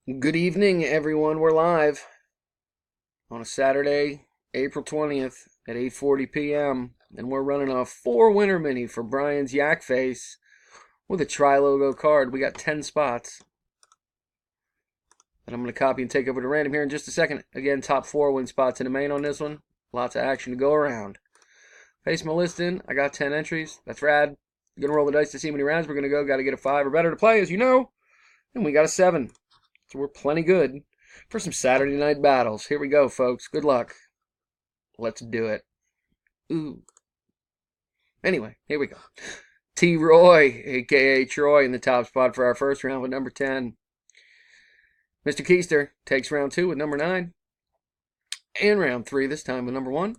Good evening, everyone. We're live on a Saturday, April 20th at 8:40 p.m. and we're running a four-winner mini for Brian's Yak Face with a tri-logo card. We got 10 spots that I'm going to copy and take over to random here in just a second. Again, top 4 win spots in the main on this one. Lots of action to go around. Paste my list in. I got 10 entries. That's rad. Going to roll the dice to see how many rounds we're going to go. Got to get a 5 or better to play, as you know. And we got a 7. So we're plenty good for some Saturday night battles. Here we go, folks. Good luck. Let's do it. Ooh. Anyway, here we go. T. Roy, a.k.a. Troy, in the top spot for our first round with number 10. Mr. Keister takes round 2 with number 9. And round 3 this time with number 1.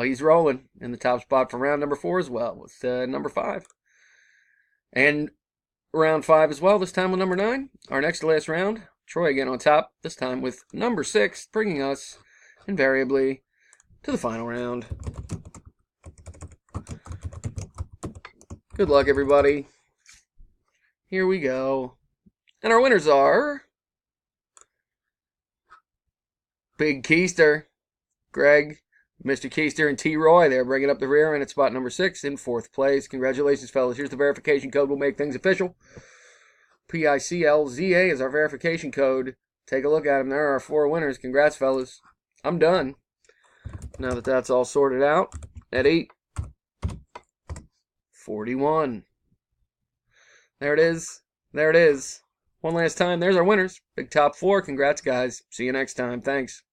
He's rolling in the top spot for round number 4 as well with number 5. And round 5 as well, this time with number 9. Our next to last round, Troy again on top, this time with number 6, bringing us invariably to the final round. Good luck, everybody. Here we go. And our winners are Big Keister, Greg, Mr. Keister, and T. Roy. They're bringing up the rear end at spot number 6 in 4th place. Congratulations, fellas. Here's the verification code. We'll make things official. PICLZA is our verification code. Take a look at them. There are our 4 winners. Congrats, fellas. I'm done. Now that that's all sorted out at 8:41. There it is. There it is. One last time. There's our winners. Big top 4. Congrats, guys. See you next time. Thanks.